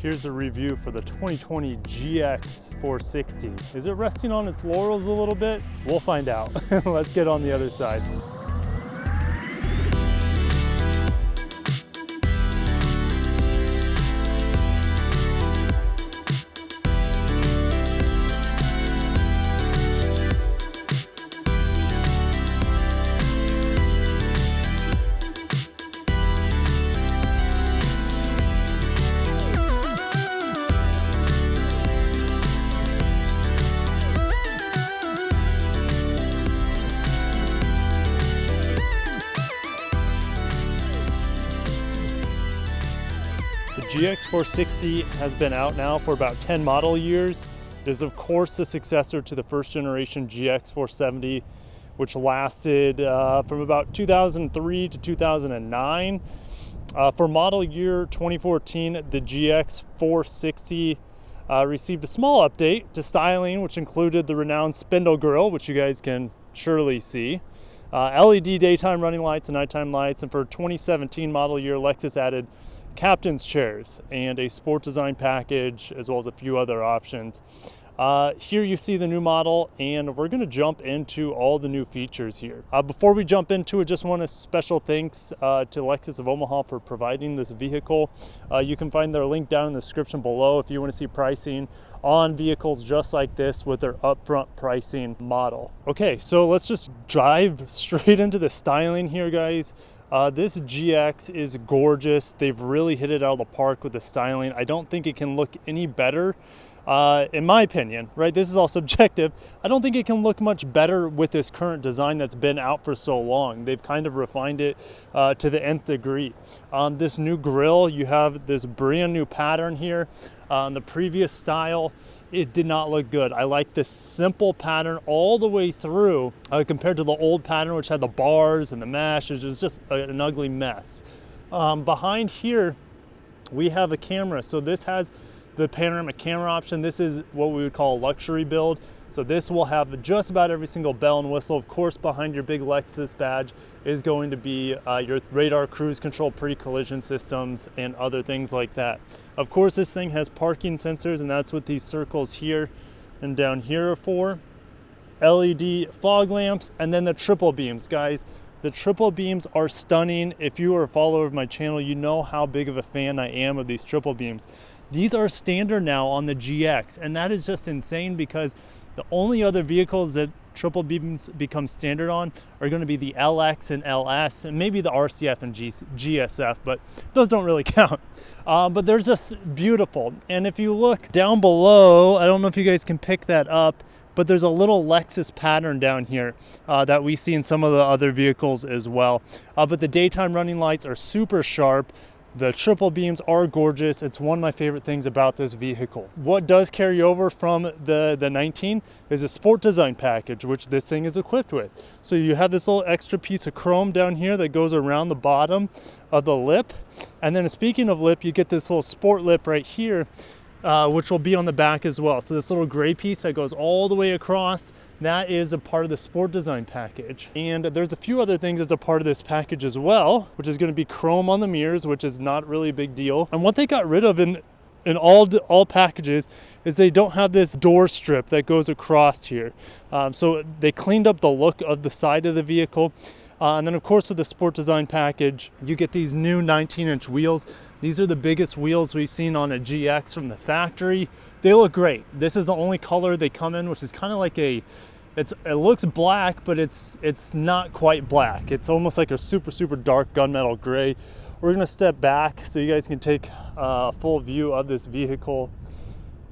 Here's a review for the 2020 GX 460. Is it resting on its laurels a little bit? We'll find out. Let's get on the other side. The GX 460 has been out now for about 10 model years. It is of course the successor to the first generation GX 470, which lasted from about 2003 to 2009. For model year 2014, the GX 460 received a small update to styling, which included the renowned spindle grille, which you guys can surely see, LED daytime running lights and nighttime lights, and for 2017 model year, Lexus added captain's chairs and a sport design package, as well as a few other options. Here you see the new model, and we're going to jump into all the new features here. Before we jump into it, just want a special thanks to Lexus of Omaha for providing this vehicle. You can find their link down in the description below if you want to see pricing on vehicles just like this with their upfront pricing model. Okay, so let's just dive straight into the styling here, guys. This GX is gorgeous. They've really hit it out of the park with the styling. I don't think it can look any better, in my opinion, right? This is all subjective. I don't think it can look much better with this current design that's been out for so long. They've kind of refined it to the nth degree. This new grille, you have this brand new pattern here. The previous style, it did not look good. I like this simple pattern all the way through compared to the old pattern, which had the bars and the mesh. It was just an ugly mess. Behind here, we have a camera. So this has the panoramic camera option. This is what we would call a luxury build. So this will have just about every single bell and whistle. Of course, behind your big Lexus badge is going to be your radar cruise control pre-collision systems and other things like that. Of course, this thing has parking sensors, and that's what these circles here and down here are for. LED fog lamps, and then the triple beams, guys. The triple beams are stunning. If you are a follower of my channel, you know how big of a fan I am of these triple beams. These are standard now on the GX, and that is just insane because the only other vehicles that triple beams become standard on are going to be the LX and LS, and maybe the RCF and GSF, but those don't really count. But they're just beautiful. And if you look down below, I don't know if you guys can pick that up, but there's a little Lexus pattern down here that we see in some of the other vehicles as well. But the daytime running lights are super sharp. The triple beams are gorgeous. It's one of my favorite things about this vehicle. What does carry over from the 19 is a sport design package, which this thing is equipped with. So you have this little extra piece of chrome down here that goes around the bottom of the lip. And then speaking of lip, you get this little sport lip right here, which will be on the back as well. So this little gray piece that goes all the way across, that is a part of the sport design package. And there's a few other things as a part of this package as well, which is going to be chrome on the mirrors, which is not really a big deal. And what they got rid of in all packages is they don't have this door strip that goes across here. So they cleaned up the look of the side of the vehicle. And then of course with the sport design package, you get these new 19-inch wheels. These are the biggest wheels we've seen on a GX from the factory. They look great. This is the only color they come in, which is kind of like it looks black, but it's not quite black. It's almost like a super dark gunmetal gray. We're gonna step back so you guys can take a full view of this vehicle.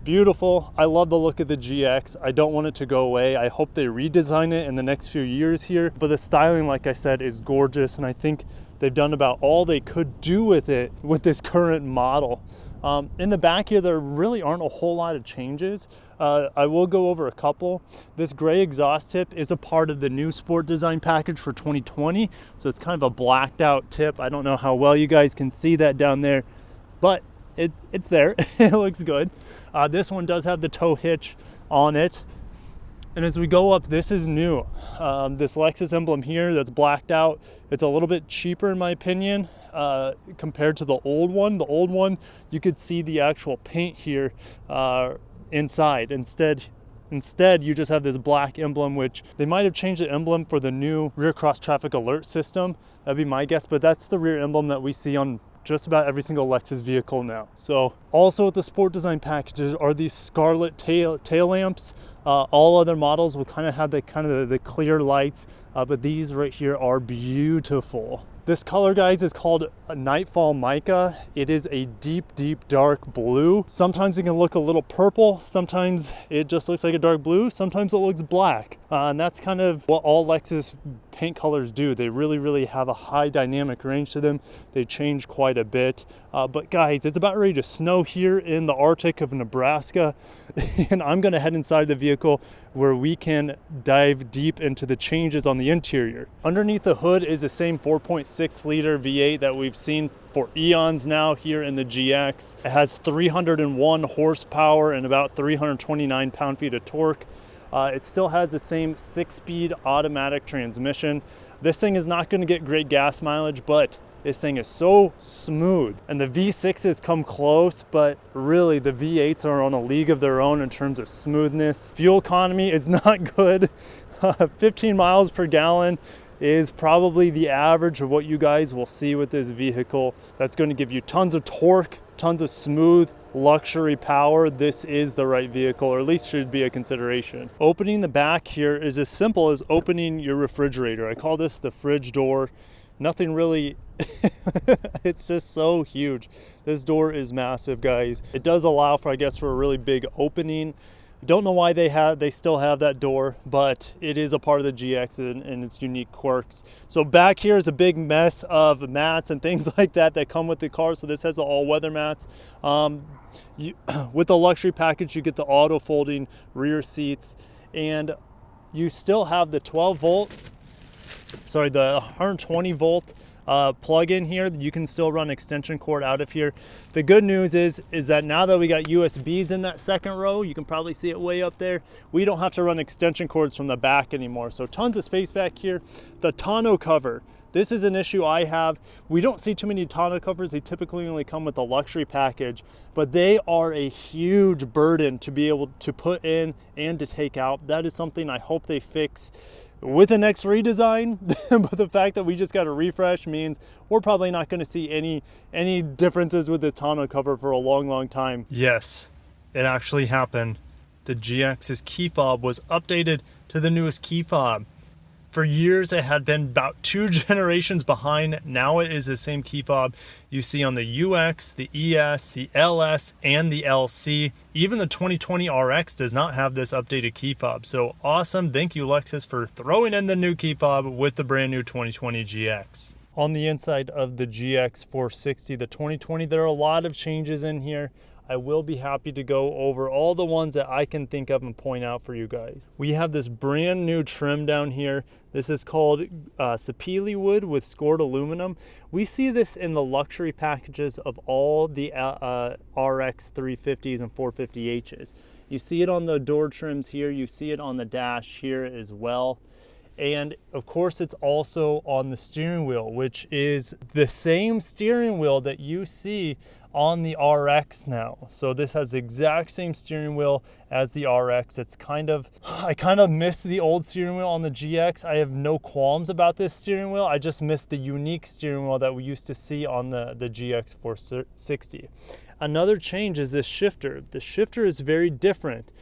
Beautiful. I love the look of the GX. I don't want it to go away. I hope they redesign it in the next few years here. But the styling, like I said, is gorgeous, and I think they've done about all they could do with it with this current model. In the back here, there really aren't a whole lot of changes. I will go over a couple. This gray exhaust tip is a part of the new sport design package for 2020. So it's kind of a blacked out tip. I don't know how well you guys can see that down there, but it's there. It looks good. This one does have the tow hitch on it. And as we go up, this is new. This Lexus emblem here that's blacked out, it's a little bit cheaper in my opinion compared to the old one. The old one, you could see the actual paint here inside. Instead, you just have this black emblem, which they might have changed the emblem for the new rear cross traffic alert system. That'd be my guess, but that's the rear emblem that we see on just about every single Lexus vehicle now. So also with the sport design packages are these scarlet tail lamps. All other models will kind of have the clear lights, but these right here are beautiful. This color, guys, is called a Nightfall Mica. It is a deep, deep dark blue. Sometimes it can look a little purple. Sometimes it just looks like a dark blue. Sometimes it looks black. And that's kind of what all Lexus paint colors do. They really, really have a high dynamic range to them. They change quite a bit. But guys, it's about ready to snow here in the Arctic of Nebraska. And I'm gonna head inside the vehicle where we can dive deep into the changes on the interior. Underneath the hood is the same 4.6 liter V8 that we've seen for eons now here in the GX. It has 301 horsepower and about 329 pound-feet of torque. It still has the same 6-speed automatic transmission. This thing is not going to get great gas mileage, but this thing is so smooth. And the V6s come close, but really the V8s are on a league of their own in terms of smoothness. Fuel economy is not good. 15 miles per gallon is probably the average of what you guys will see with this vehicle. That's going to give you tons of torque, tons of smooth luxury power. This is the right vehicle, or at least should be a consideration. Opening the back here is as simple as opening your refrigerator. I call this the fridge door. Nothing really, it's just so huge. This door is massive, guys. It does allow for, I guess, for a really big opening. I don't know why they still have that door, but it is a part of the GX and its unique quirks. So back here is a big mess of mats and things like that come with the car. So this has the all-weather mats. With the luxury package, you get the auto folding rear seats, and you still have the 120 volt plug in here. You can still run extension cord out of here. The good news is that now that we got USBs in that second row, you can probably see it way up there, we don't have to run extension cords from the back anymore. So tons of space back here. The tonneau cover, this is an issue I have. We don't see too many tonneau covers. They typically only come with a luxury package, but they are a huge burden to be able to put in and to take out. That is something I hope they fix with the next redesign. But the fact that we just got a refresh means we're probably not going to see any differences with the tonneau cover for a long time. Yes, it actually happened. The GX's key fob was updated to the newest key fob. For years, it had been about 2 generations behind. Now it is the same key fob you see on the UX, the ES, the LS, and the LC. Even the 2020 RX does not have this updated key fob. So awesome. Thank you, Lexus, for throwing in the new key fob with the brand new 2020 GX. On the inside of the GX 460, the 2020, there are a lot of changes in here. I will be happy to go over all the ones that I can think of and point out for you guys. We have this brand new trim down here. This is called sapele wood with scored aluminum. We see this in the luxury packages of all the RX 350s and 450Hs. You see it on the door trims here. You see it on the dash here as well. And of course, it's also on the steering wheel, which is the same steering wheel that you see on the RX now. So this has the exact same steering wheel as the RX. I kind of missed the old steering wheel on the GX. I have no qualms about this steering wheel. I just missed the unique steering wheel that we used to see on the GX 460. Another change is this shifter. The shifter is very different.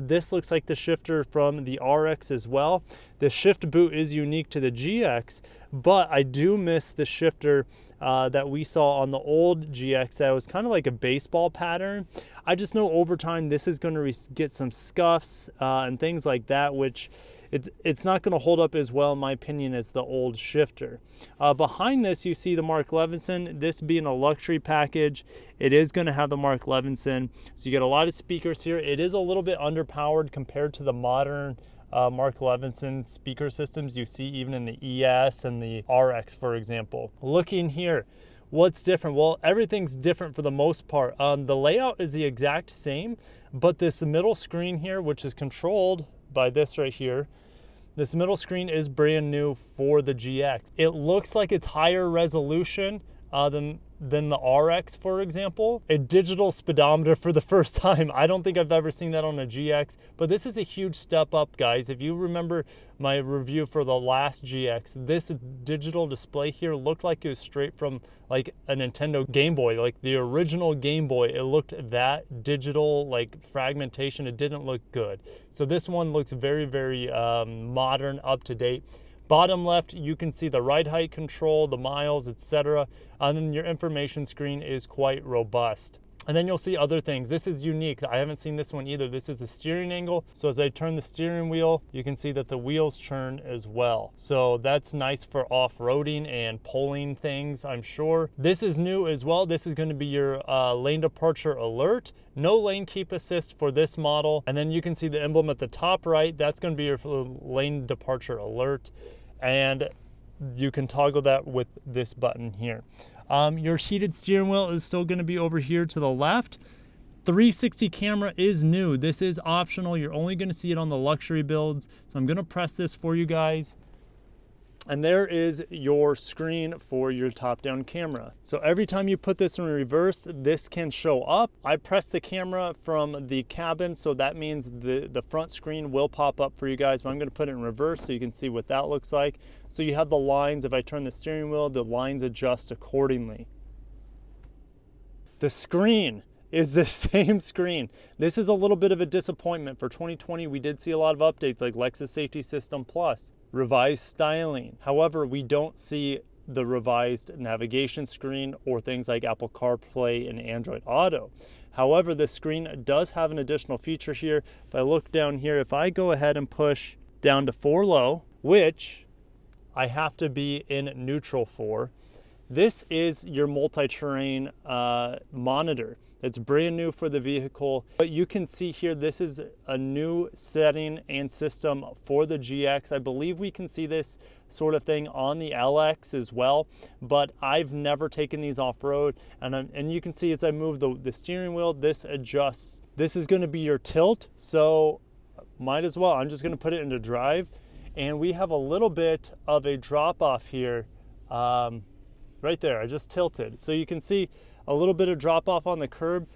This looks like the shifter from the RX as well. The shift boot is unique to the GX, but I do miss the shifter that we saw on the old GX that was kind of like a baseball pattern. I just know over time this is going to get some scuffs and things like that, which it's not going to hold up as well in my opinion as the old shifter. Behind this you see the Mark Levinson. This being a luxury package, it is going to have the Mark Levinson, so you get a lot of speakers here. It is a little bit underpowered compared to the modern Mark Levinson speaker systems you see even in the ES and the RX, for example. Looking here, what's different? Well, everything's different for the most part. The layout is the exact same, but this middle screen here, which is controlled by this right here. This middle screen is brand new for the GX. It looks like it's higher resolution than the RX, for example. A digital speedometer for the first time. I don't think I've ever seen that on a GX, but this is a huge step up, guys. If you remember my review for the last GX, this digital display here looked like it was straight from like a Nintendo Game Boy, like the original Game Boy. It looked that digital, like fragmentation. It didn't look good. So this one looks very, very modern, up to date. Bottom left, you can see the ride height control, the miles, etc. And then your information screen is quite robust. And then you'll see other things. This is unique. I haven't seen this one either. This is a steering angle. So as I turn the steering wheel, you can see that the wheels turn as well. So that's nice for off-roading and pulling things, I'm sure. This is new as well. This is going to be your lane departure alert. No lane keep assist for this model. And then you can see the emblem at the top right. That's going to be your lane departure alert. And you can toggle that with this button here. Your heated steering wheel is still going to be over here to the left. 360 camera is new. This is optional. You're only going to see it on the luxury builds. So I'm going to press this for you guys. And there is your screen for your top-down camera. So every time you put this in reverse, this can show up. I press the camera from the cabin, so that means the front screen will pop up for you guys, but I'm gonna put it in reverse so you can see what that looks like. So you have the lines. If I turn the steering wheel, the lines adjust accordingly. The screen is the same screen. This is a little bit of a disappointment. For 2020, we did see a lot of updates like Lexus Safety System Plus, revised styling. However, we don't see the revised navigation screen or things like Apple CarPlay and Android Auto. However, this screen does have an additional feature here. If I look down here, if I go ahead and push down to 4 low, which I have to be in neutral for, this is your multi-terrain monitor. It's brand new for the vehicle, but you can see here, this is a new setting and system for the GX. I believe we can see this sort of thing on the LX as well, but I've never taken these off-road. And you can see as I move the steering wheel, this adjusts. This is gonna be your tilt, so might as well. I'm just gonna put it into drive. And we have a little bit of a drop off here, right there, I just tilted. So you can see a little bit of drop off on the curb.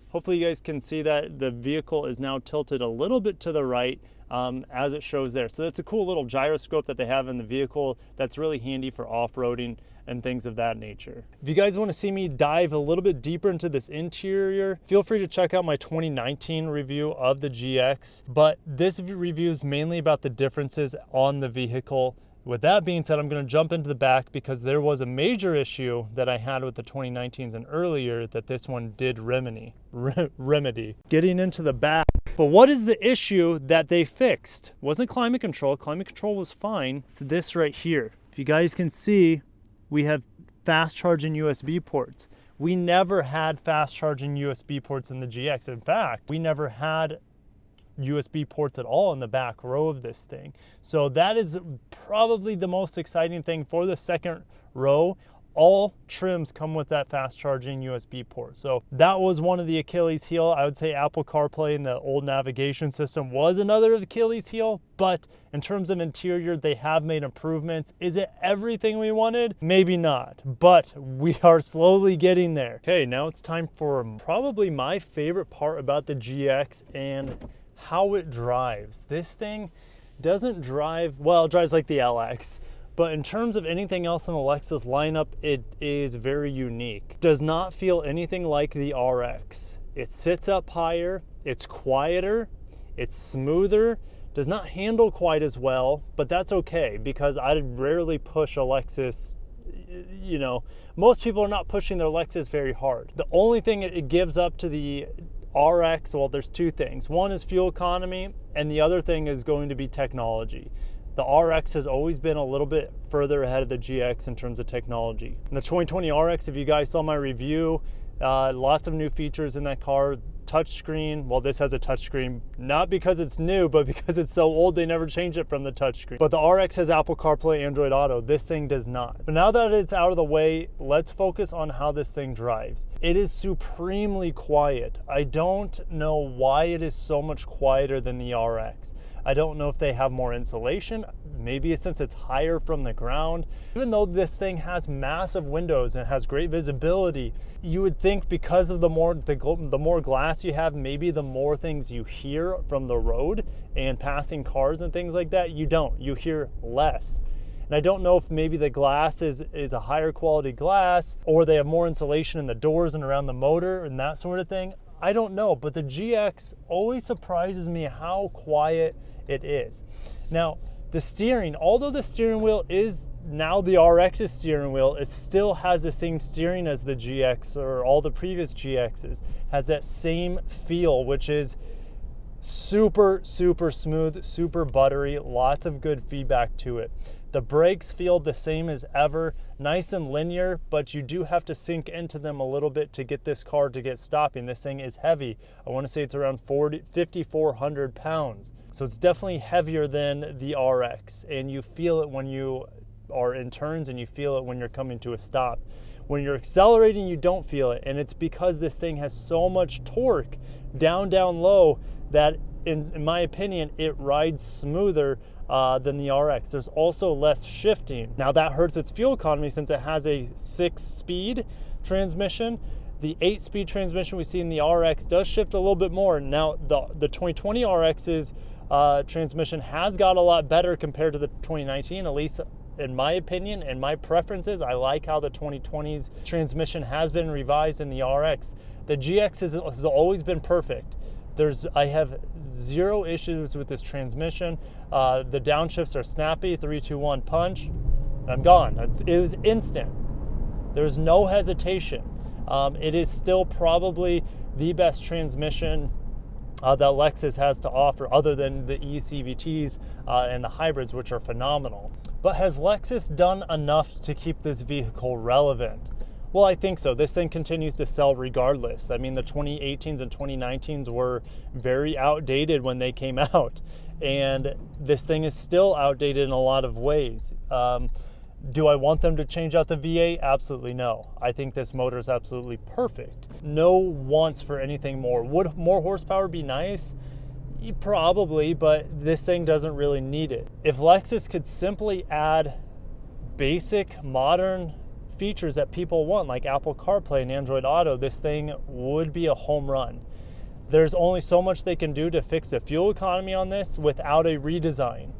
Hopefully you guys can see that the vehicle is now tilted a little bit to the right as it shows there. So that's a cool little gyroscope that they have in the vehicle that's really handy for off-roading and things of that nature. If you guys want to see me dive a little bit deeper into this interior, feel free to check out my 2019 review of the GX, but this review is mainly about the differences on the vehicle. With that being said, I'm going to jump into the back because there was a major issue that I had with the 2019s and earlier that this one did remedy. Getting into the back. But what is the issue that they fixed? Wasn't climate control. Climate control was fine. It's this right here. If you guys can see, we have fast charging USB ports. We never had fast charging USB ports in the GX. In fact, we never had USB ports at all in the back row of this thing. So that is probably the most exciting thing for the second row. All trims come with that fast charging USB port. So that was one of the Achilles heel. I would say Apple CarPlay and the old navigation system was another Achilles heel, but in terms of interior, they have made improvements. Is it everything we wanted? Maybe not, but we are slowly getting there. Okay, now it's time for probably my favorite part about the GX and how it drives. This thing doesn't drive, well, it drives like the LX, but in terms of anything else in the Lexus lineup, it is very unique. Does not feel anything like the RX. It sits up higher, it's quieter, it's smoother, does not handle quite as well, but that's okay because I rarely push a Lexus. You know, most people are not pushing their Lexus very hard. The only thing it gives up to the RX, well, there's two things. One is fuel economy, and the other thing is going to be technology. The RX has always been a little bit further ahead of the GX in terms of technology. In the 2020 RX, if you guys saw my review, lots of new features in that car. Touchscreen, well, this has a touchscreen, not because it's new, but because it's so old, they never changed it from the touchscreen. But the RX has Apple CarPlay, Android Auto. This thing does not. But now that it's out of the way, let's focus on how this thing drives. It is supremely quiet. I don't know why it is so much quieter than the RX. I don't know if they have more insulation. Maybe since it's higher from the ground. Even though this thing has massive windows and has great visibility, you would think because of the more glass you have, maybe the more things you hear from the road and passing cars and things like that. You don't. You hear less. And I don't know if maybe the glass is a higher quality glass, or they have more insulation in the doors and around the motor and that sort of thing. I don't know, but the GX always surprises me how quiet it is. Now, the steering, although the steering wheel is now the RX's steering wheel, it still has the same steering as the GX or all the previous GXs, has that same feel, which is super, super smooth, super buttery, lots of good feedback to it. The brakes feel the same as ever, nice and linear, but you do have to sink into them a little bit to get this car to get stopping. This thing is heavy. I want to say it's around 5,400 pounds. So it's definitely heavier than the RX, and you feel it when you are in turns and you feel it when you're coming to a stop. When you're accelerating, you don't feel it, and it's because this thing has so much torque down low that in my opinion, it rides smoother than the RX. There's also less shifting. Now that hurts its fuel economy since it has a 6-speed transmission. The 8-speed transmission we see in the RX does shift a little bit more. Now the 2020 RX's transmission has got a lot better compared to the 2019, at least in my opinion and my preferences. I like how the 2020's transmission has been revised in the RX. The GX has always been perfect. I have zero issues with this transmission. The downshifts are snappy, 3, 2, 1 punch. I'm gone. It was instant. There's no hesitation. It is still probably the best transmission that Lexus has to offer, other than the eCVTs and the hybrids, which are phenomenal. But has Lexus done enough to keep this vehicle relevant? Well, I think so. This thing continues to sell regardless. I mean, the 2018s and 2019s were very outdated when they came out, and this thing is still outdated in a lot of ways. Do I want them to change out the V8? Absolutely no. I think this motor is absolutely perfect. No wants for anything more. Would more horsepower be nice? Probably, but this thing doesn't really need it. If Lexus could simply add basic modern features that people want, like Apple CarPlay and Android Auto, this thing would be a home run. There's only so much they can do to fix the fuel economy on this without a redesign.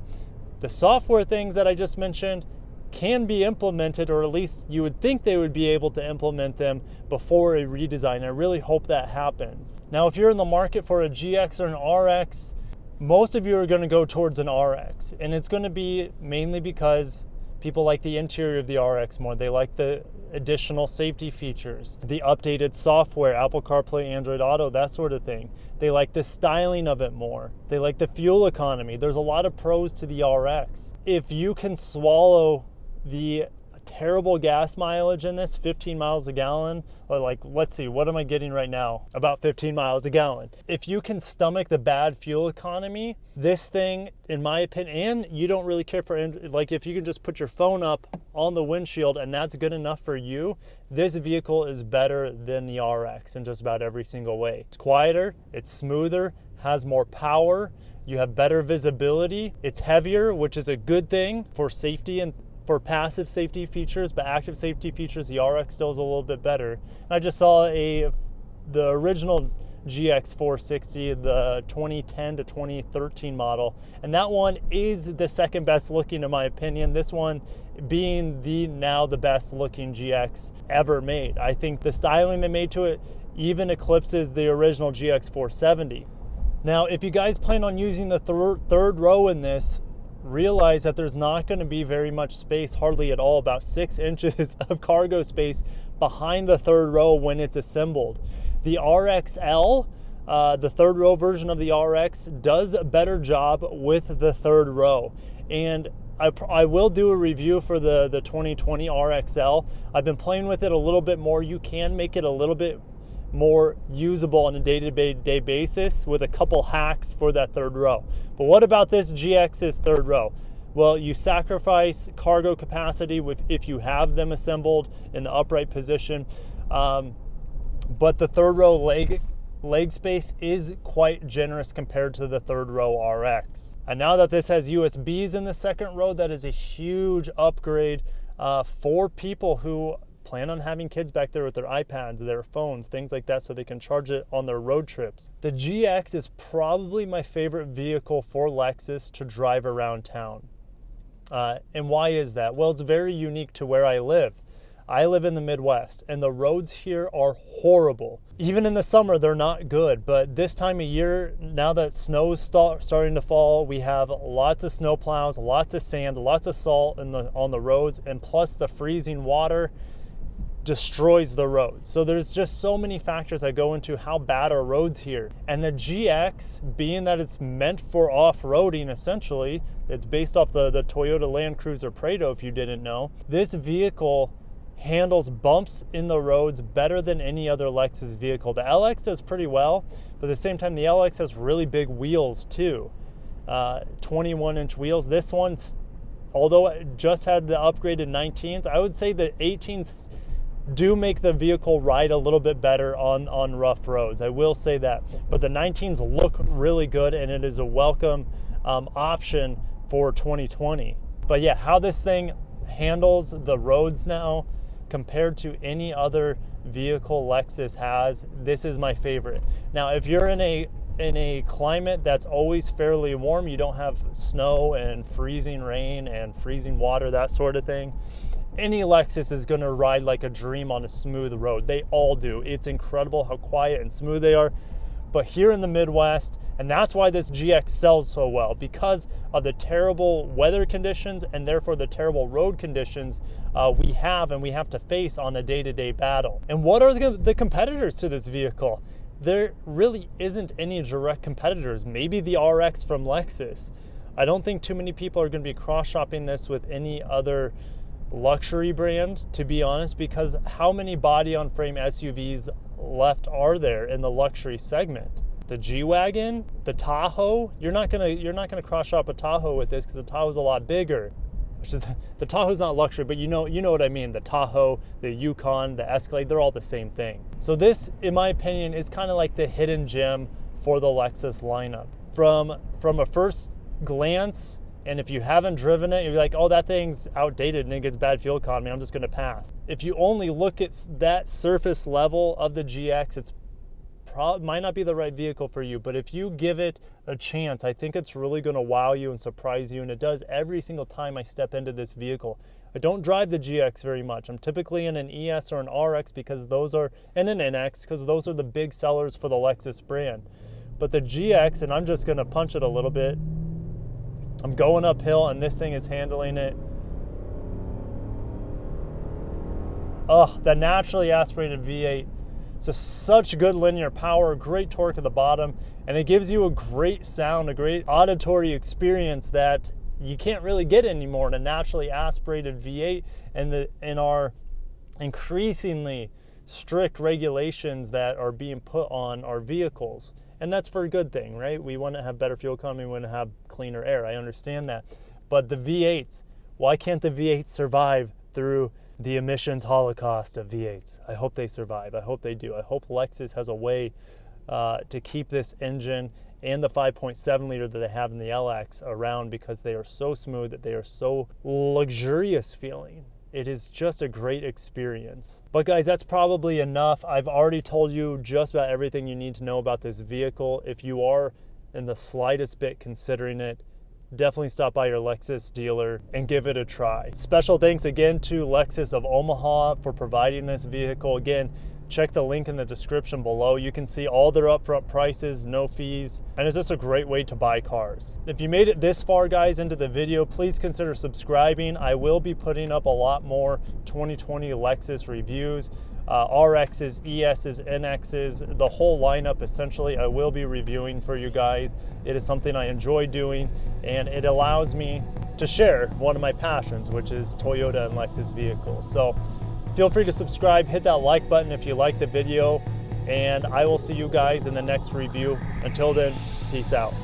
The software things that I just mentioned can be implemented, or at least you would think they would be able to implement them before a redesign. I really hope that happens. Now, if you're in the market for a GX or an RX, most of you are going to go towards an RX, and it's going to be mainly because people like the interior of the RX more. They like the additional safety features, the updated software, Apple CarPlay, Android Auto, that sort of thing. They like the styling of it more. They like the fuel economy. There's a lot of pros to the RX. If you can swallow the terrible gas mileage in this, 15 miles a gallon, or like, let's see, what am I getting right now? About 15 miles a gallon. If you can stomach the bad fuel economy, this thing, in my opinion, and you don't really care for, like, if you can just put your phone up on the windshield and that's good enough for you, this vehicle is better than the RX in just about every single way. It's quieter, it's smoother, has more power, you have better visibility, it's heavier, which is a good thing for safety and for passive safety features, but active safety features, the RX still is a little bit better. And I just saw the original GX 460, the 2010 to 2013 model, and that one is the second best looking in my opinion. This one being the best looking GX ever made. I think the styling they made to it even eclipses the original GX 470. Now, if you guys plan on using the third row in this, realize that there's not going to be very much space, hardly at all, about 6 inches of cargo space behind the third row when it's assembled. The RXL, the third row version of the RX, does a better job with the third row. And I will do a review for the 2020 RXL. I've been playing with it a little bit more. You can make it a little bit more usable on a day-to-day basis with a couple hacks for that third row. But what about this GX's third row? Well, you sacrifice cargo capacity if you have them assembled in the upright position, but the third row leg leg space is quite generous compared to the third row RX. And now that this has USBs in the second row, that is a huge upgrade for people who plan on having kids back there with their iPads, their phones, things like that, so they can charge it on their road trips. The GX is probably my favorite vehicle for Lexus to drive around town. And why is that? Well, it's very unique to where I live. I live in the Midwest, and the roads here are horrible. Even in the summer, they're not good. But this time of year, now that snow's starting to fall, we have lots of snow plows, lots of sand, lots of salt on the roads, and plus the freezing water destroys the roads. So there's just so many factors that go into how bad our roads here. And the GX, being that it's meant for off-roading essentially, it's based off the Toyota Land Cruiser Prado, if you didn't know. This vehicle handles bumps in the roads better than any other Lexus vehicle. The LX does pretty well, but at the same time, the LX has really big wheels too. 21-inch wheels. This one, although it just had the upgraded 19s, I would say the 18s do make the vehicle ride a little bit better on rough roads. I will say that. But the 19s look really good, and it is a welcome option for 2020. But yeah, how this thing handles the roads now compared to any other vehicle Lexus has, this is my favorite. Now, if you're in a climate that's always fairly warm, you don't have snow and freezing rain and freezing water, that sort of thing, any Lexus is going to ride like a dream on a smooth road. They all do. It's incredible how quiet and smooth they are. But here in the Midwest, and that's why this GX sells so well, because of the terrible weather conditions and therefore the terrible road conditions we have to face on a day-to-day battle. And what are the competitors to this vehicle? There really isn't any direct competitors. Maybe the RX from Lexus. I don't think too many people are going to be cross-shopping this with any other luxury brand, to be honest, because how many body-on-frame SUVs left are there in the luxury segment? The G-Wagon, the Tahoe, you're not gonna cross-shop a Tahoe with this because the Tahoe's a lot bigger. The Tahoe's not luxury, but you know what I mean. The Tahoe, the Yukon, the Escalade, they're all the same thing. So this, in my opinion, is kind of like the hidden gem for the Lexus lineup. From a first glance, and if you haven't driven it, you're like, oh, that thing's outdated and it gets bad fuel economy, I'm just gonna pass. If you only look at that surface level of the GX, it's might not be the right vehicle for you, but if you give it a chance, I think it's really gonna wow you and surprise you, and it does every single time I step into this vehicle. I don't drive the GX very much. I'm typically in an ES or an RX because those are, and an NX, because those are the big sellers for the Lexus brand. But the GX, and I'm just gonna punch it a little bit, I'm going uphill and this thing is handling it. Oh, that naturally aspirated V8. So such good linear power, great torque at the bottom, and it gives you a great sound, a great auditory experience that you can't really get anymore in a naturally aspirated V8 and in our increasingly strict regulations that are being put on our vehicles. And that's for a good thing, right? We want to have better fuel economy, we want to have cleaner air. I understand that. But the V8s, why can't the V8s survive through the emissions holocaust of V8s? I hope they survive. I hope they do. I hope Lexus has a way to keep this engine and the 5.7 liter that they have in the LX around, because they are so smooth, that they are so luxurious feeling. It is just a great experience. But guys, that's probably enough. I've already told you just about everything you need to know about this vehicle. If you are in the slightest bit considering it, definitely stop by your Lexus dealer and give it a try. Special thanks again to Lexus of Omaha for providing this vehicle. Again, check the link in the description below. You can see all their upfront prices, no fees, and it's just a great way to buy cars. If you made it this far, guys, into the video, please consider subscribing. I will be putting up a lot more 2020 Lexus reviews, RXs, ESs, NXs, the whole lineup essentially I will be reviewing for you guys. It is something I enjoy doing, and it allows me to share one of my passions, which is Toyota and Lexus vehicles. So feel free to subscribe, hit that like button if you like the video, and I will see you guys in the next review. Until then, peace out.